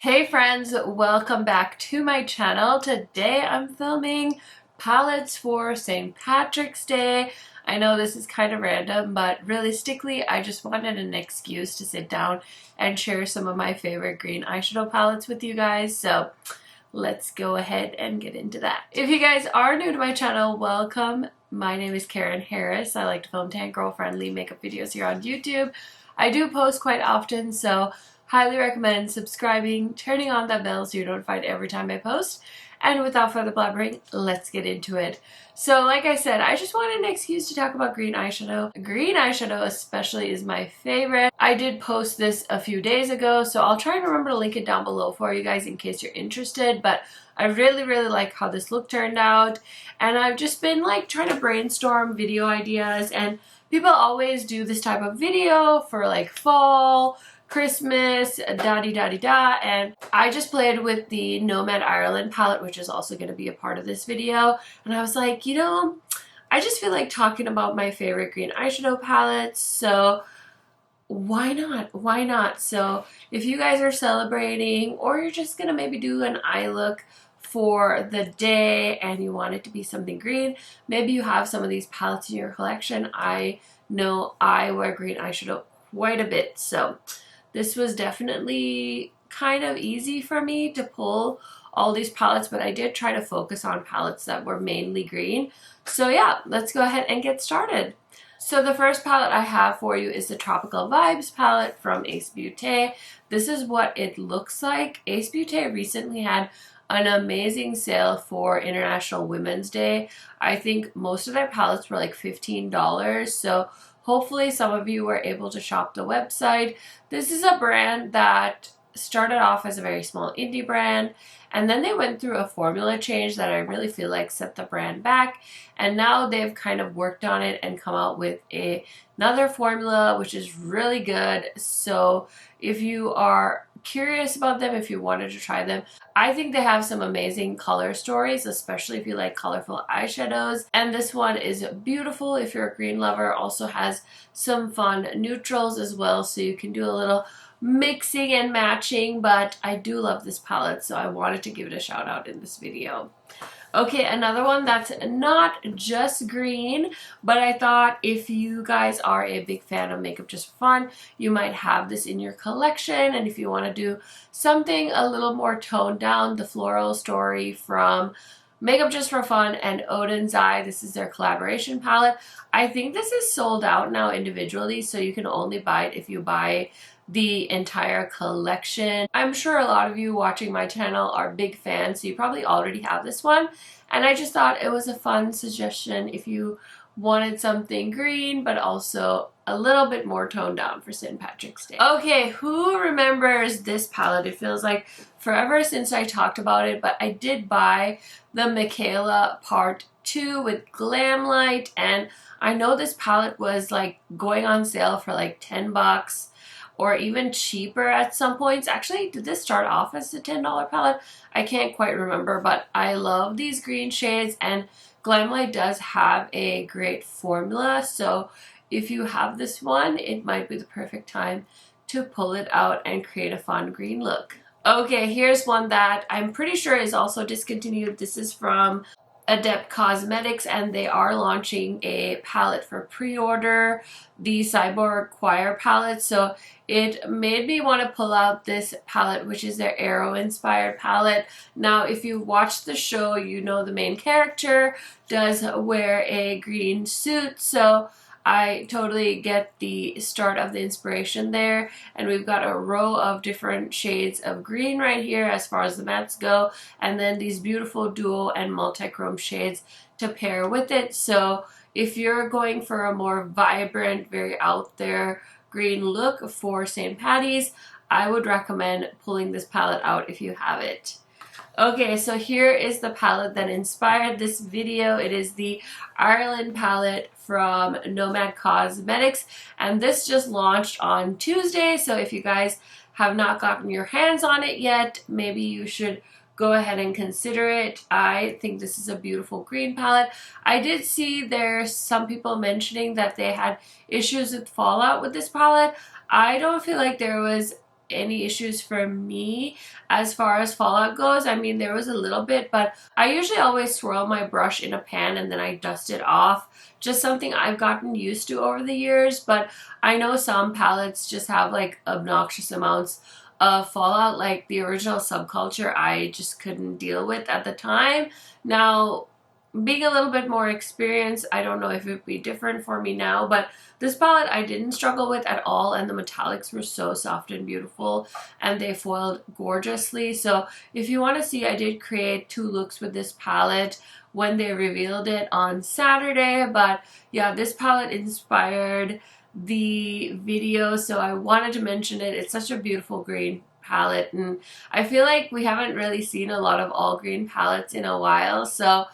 Hey friends, welcome back to my channel. Today I'm filming palettes for St. Patrick's Day. I know this is kind of random, but realistically I just wanted an excuse to sit down and share some of my favorite green eyeshadow palettes with you guys. So let's go ahead and get into that. If you guys are new to my channel, welcome. My name is KARENHARRIS. I like to film tan girl friendly makeup videos here on YouTube. I do post quite often, so highly recommend subscribing, turning on that bell so you're notified every time I post. And without further blabbering, let's get into it. So like I said, I just wanted an excuse to talk about green eyeshadow. Green eyeshadow especially is my favorite. I did post this a few days ago, so I'll try and remember to link it down below for you guys in case you're interested. But I really like how this look turned out. And I've just been like trying to brainstorm video ideas, and people always do this type of video for like fall, Christmas, da-di-da-di-da, and I just played with the Nomad Ireland palette, which is also going to be a part of this video, and I was like, you know, I just feel like talking about my favorite green eyeshadow palettes, so why not? Why not? So if you guys are celebrating, or you're just going to maybe do an eye look for the day and you want it to be something green, maybe you have some of these palettes in your collection. I know I wear green eyeshadow quite a bit, so this was definitely kind of easy for me to pull all these palettes, but I did try to focus on palettes that were mainly green. So yeah, let's go ahead and get started. So the first palette I have for you is the Tropical Vibes palette from Ace Beaute. This is what it looks like. Ace Beaute recently had an amazing sale for International Women's Day. I think most of their palettes were like $15, so hopefully some of you were able to shop the website. This is a brand that started off as a very small indie brand, and then they went through a formula change that I really feel like set the brand back, and now they've kind of worked on it and come out with another formula which is really good. So if you are curious about them, if you wanted to try them, I think they have some amazing color stories, especially if you like colorful eyeshadows. And this one is beautiful if you're a green lover. Also has some fun neutrals as well, so you can do a little mixing and matching, but I do love this palette, so I wanted to give it a shout out in this video. Okay, another one that's not just green, but I thought if you guys are a big fan of makeup just for fun, you might have this in your collection. And if you want to do something a little more toned down, the Floral Story from Makeup Just for Fun and Odins Eye, this is their collaboration palette. I think this is sold out now individually, so you can only buy it if you buy the entire collection. I'm sure a lot of you watching my channel are big fans, so you probably already have this one, and I just thought it was a fun suggestion if you wanted something green but also a little bit more toned down for St. Patrick's Day. Okay, who remembers this palette? It feels like forever since I talked about it, but I did buy the Michaela Part 2 with Glamlight, and I know this palette was like going on sale for like $10 or even cheaper at some points. Actually, did this start off as a $10 palette? I can't quite remember, but I love these green shades, and Glamlight does have a great formula, so if you have this one, it might be the perfect time to pull it out and create a fun green look. Okay, here's one that I'm pretty sure is also discontinued. This is from Adep Cosmetics, and they are launching a palette for pre-order, the Cyborg Choir palette. So it made me want to pull out this palette, which is their Arrow inspired palette. Now, if you watch the show, you know the main character does wear a green suit, so I totally get the start of the inspiration there. And we've got a row of different shades of green right here as far as the mattes go, and then these beautiful dual and multi-chrome shades to pair with it. So if you're going for a more vibrant, very out there green look for St. Patty's, I would recommend pulling this palette out if you have it. Okay, so here is the palette that inspired this video. It is the Ireland palette from Nomad Cosmetics, and this just launched on Tuesday, so if you guys have not gotten your hands on it yet, maybe you should go ahead and consider it. I think this is a beautiful green palette. I did see there's some people mentioning that they had issues with fallout with this palette. I don't feel like there was any issues for me as far as fallout goes. I mean, there was a little bit, but I usually always swirl my brush in a pan and then I dust it off. Just something I've gotten used to over the years, but I know some palettes just have like obnoxious amounts of fallout, like the original Subculture I just couldn't deal with at the time. Now, being a little bit more experienced, I don't know if it would be different for me now, but this palette I didn't struggle with at all, and the metallics were so soft and beautiful, and they foiled gorgeously. So if you want to see, I did create 2 looks with this palette when they revealed it on Saturday, but yeah, this palette inspired the video, so I wanted to mention it. It's such a beautiful green palette, and I feel like we haven't really seen a lot of all green palettes in a while, so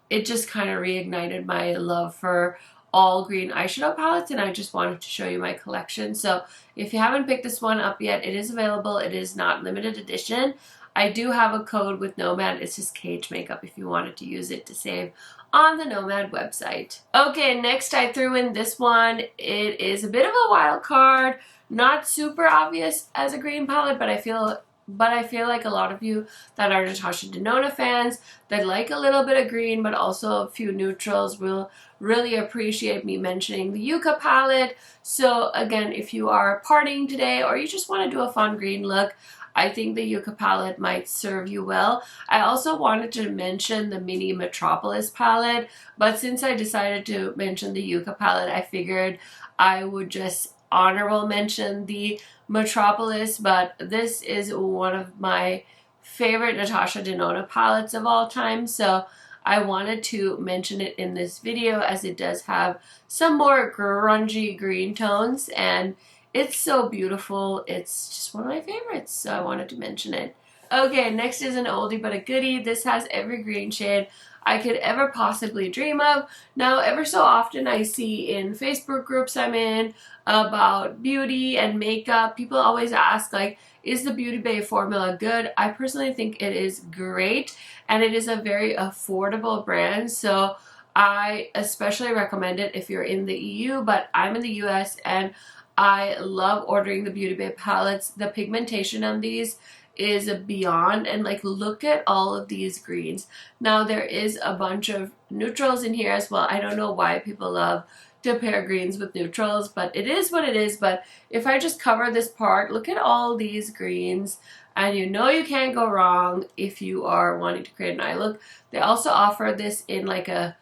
it just kind of reignited my love for all green eyeshadow palettes, and I just wanted to show you my collection. So if you haven't picked this one up yet, it is available. It is not limited edition. I do have a code with Nomad. It's just KHMAKEUP if you wanted to use it to save on the Nomad website. Okay, next I threw in this one. It is a bit of a wild card. Not super obvious as a green palette, but I feel like a lot of you that are Natasha Denona fans that like a little bit of green but also a few neutrals will really appreciate me mentioning the Yucca palette. So again, if you are partying today or you just want to do a fun green look, I think the Yucca palette might serve you well. I also wanted to mention the mini Metropolis palette, but since I decided to mention the Yucca palette, I figured I would just honorable mention the Metropolis, but this is one of my favorite Natasha Denona palettes of all time, so I wanted to mention it in this video as it does have some more grungy green tones, and it's so beautiful. It's just one of my favorites, so I wanted to mention it. Okay, next is an oldie but a goodie. This has every green shade I could ever possibly dream of. Now, ever so often I see in Facebook groups I'm in about beauty and makeup, people always ask, like, is the Beauty Bay formula good? I personally think it is great, and it is a very affordable brand, so I especially recommend it if you're in the EU, but I'm in the US and I love ordering the Beauty Bay palettes. The pigmentation on these is beyond, and like, look at all of these greens. Now there is a bunch of neutrals in here as well. I don't know why people love to pair greens with neutrals, but it is what it is. But if I just cover this part, look at all these greens, and you know you can't go wrong if you are wanting to create an eye look. They also offer this in like a,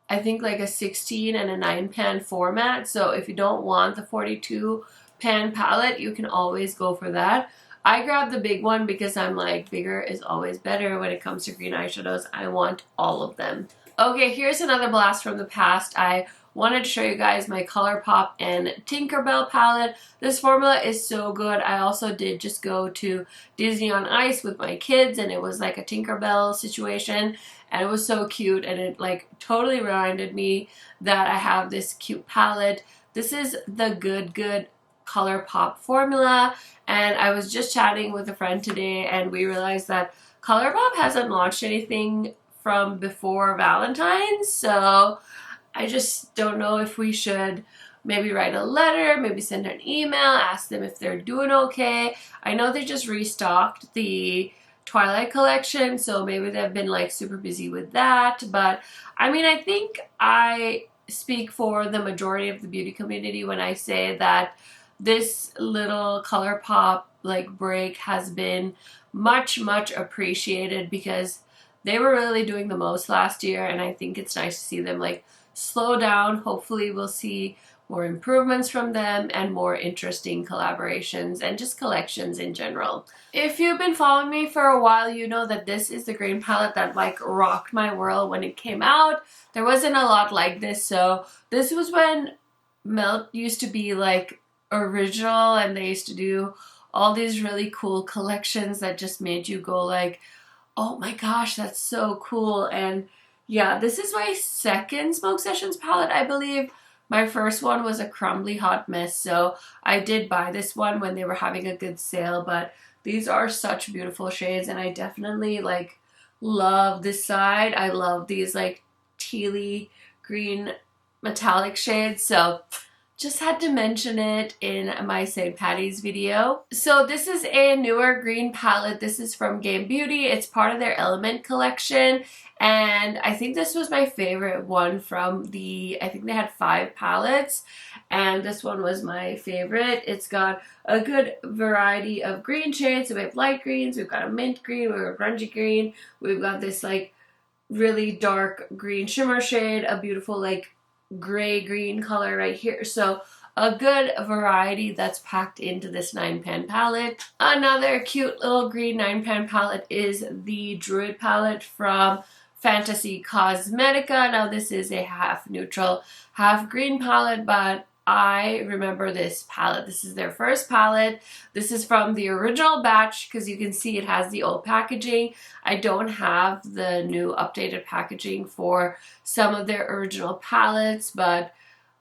I think like a 16 and a 9 pan format, so if you don't want the 42 pan palette, you can always go for that. I grabbed the big one because I'm like, bigger is always better when it comes to green eyeshadows. I want all of them. Okay, here's another blast from the past. I wanted to show you guys my Colourpop and Tinkerbell palette. This formula is so good. I also did just go to Disney on Ice with my kids, and it was like a Tinkerbell situation, and it was so cute, and it like totally reminded me that I have this cute palette. This is the Good Colourpop formula, and I was just chatting with a friend today and we realized that Colourpop hasn't launched anything from before Valentine's, so I just don't know if we should maybe write a letter, maybe send an email, ask them if they're doing okay. I know they just restocked the Twilight collection, so maybe they've been like super busy with that, but I mean, I think I speak for the majority of the beauty community when I say that this little Colourpop like break has been much appreciated because they were really doing the most last year, and I think it's nice to see them like slow down. Hopefully we'll see more improvements from them and more interesting collaborations and just collections in general. If you've been following me for a while, you know that this is the green palette that like rocked my world when it came out. There wasn't a lot like this, so this was when Melt used to be like original, and they used to do all these really cool collections that just made you go like, oh my gosh, that's so cool. And yeah, this is my second Smoke Sessions palette, I believe. My first one was a Crumbly Hot Mess, so I did buy this one when they were having a good sale, but these are such beautiful shades, and I definitely like love this side. I love these like tealy green metallic shades, so just had to mention it in my St. Patty's video. So this is a newer green palette. This is from Game Beauty. It's part of their Element collection. And I think this was my favorite one from I think they had 5 palettes. And this one was my favorite. It's got a good variety of green shades. So we have light greens, we've got a mint green, we've got a grungy green. We've got this like really dark green shimmer shade, a beautiful like gray green color right here. So a good variety that's packed into this 9-pan palette. Another cute little green 9-pan palette is the Druid palette from Fantasy Cosmetica. Now this is a half neutral, half green palette, but I remember this palette. This is their first palette. This is from the original batch because you can see it has the old packaging. I don't have the new updated packaging for some of their original palettes, but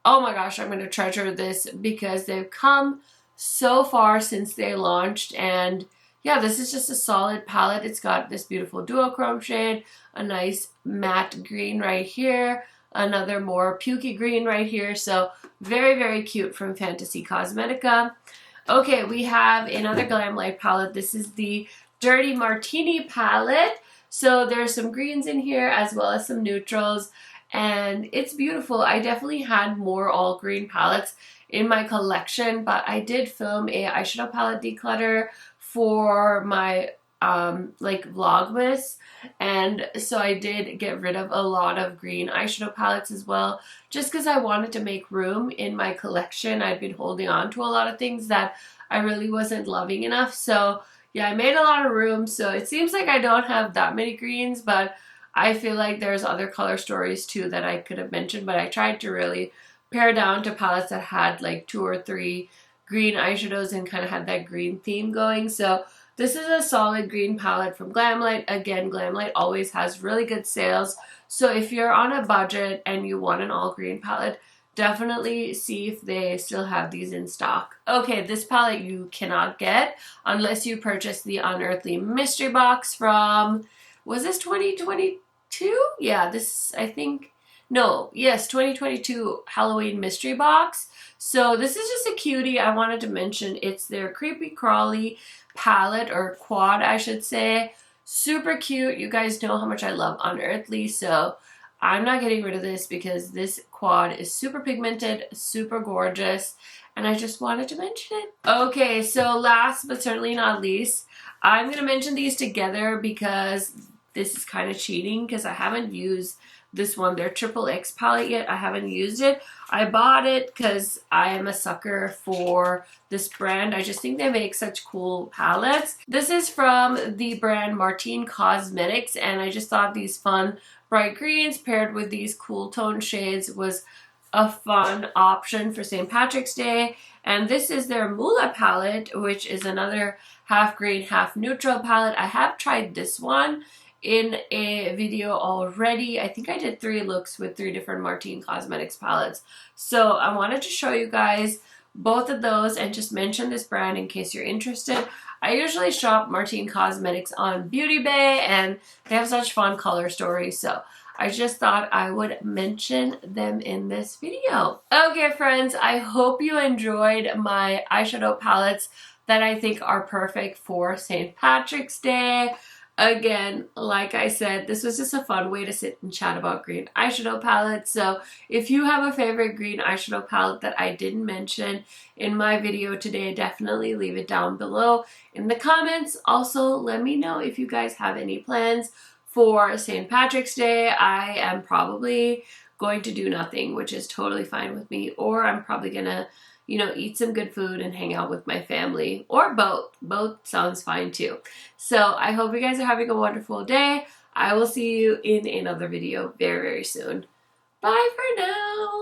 oh my gosh, I'm going to treasure this because they've come so far since they launched. And yeah, this is just a solid palette. It's got this beautiful duochrome shade, a nice matte green right here, another more pukey green right here. So very, very cute from Fantasy Cosmetica. Okay, we have another Glamlight palette. This is the Dirty Martini palette. So there's some greens in here as well as some neutrals. And it's beautiful. I definitely had more all green palettes in my collection, but I did film a eyeshadow palette declutter for my like Vlogmas, and so I did get rid of a lot of green eyeshadow palettes as well, just because I wanted to make room in my collection. I'd been holding on to a lot of things that I really wasn't loving enough, so yeah, I made a lot of room. So it seems like I don't have that many greens, but I feel like there's other color stories too that I could have mentioned, but I tried to really pare down to palettes that had like 2 or 3 green eyeshadows and kind of had that green theme going. So this is a solid green palette from Glamlight. Again, Glamlight always has really good sales. So if you're on a budget and you want an all green palette, definitely see if they still have these in stock. Okay, this palette you cannot get unless you purchase the Unearthly mystery box from, was this 2022? Yeah, this, I think, no, yes, 2022 Halloween mystery box. So this is just a cutie. I wanted to mention it's their Creepy Crawly palette, or quad I should say. Super cute. You guys know how much I love Unearthly, so I'm not getting rid of this because this quad is super pigmented, super gorgeous, and I just wanted to mention it. Okay, so last but certainly not least, I'm going to mention these together because this is kind of cheating because I haven't used this one, their XXX palette, yet. I haven't used it. I bought it because I am a sucker for this brand. I just think they make such cool palettes. This is from the brand Nomad Cosmetics, and I just thought these fun bright greens paired with these cool tone shades was a fun option for St. Patrick's Day. And this is their Moola palette, which is another half green, half neutral palette. I have tried this one in a video already. I think I did 3 looks with 3 different Nomad Cosmetics palettes. So I wanted to show you guys both of those and just mention this brand in case you're interested. I usually shop Nomad Cosmetics on Beauty Bay, and they have such fun color stories, so I just thought I would mention them in this video. Okay friends, I hope you enjoyed my eyeshadow palettes that I think are perfect for St. Patrick's Day. Again, like I said, this was just a fun way to sit and chat about green eyeshadow palettes. So if you have a favorite green eyeshadow palette that I didn't mention in my video today, definitely leave it down below in the comments. Also, let me know if you guys have any plans for St. Patrick's Day. I am probably going to do nothing, which is totally fine with me, or I'm probably gonna, you know, eat some good food and hang out with my family, or both. Both sounds fine too. So I hope you guys are having a wonderful day. I will see you in another video very, very soon. Bye for now.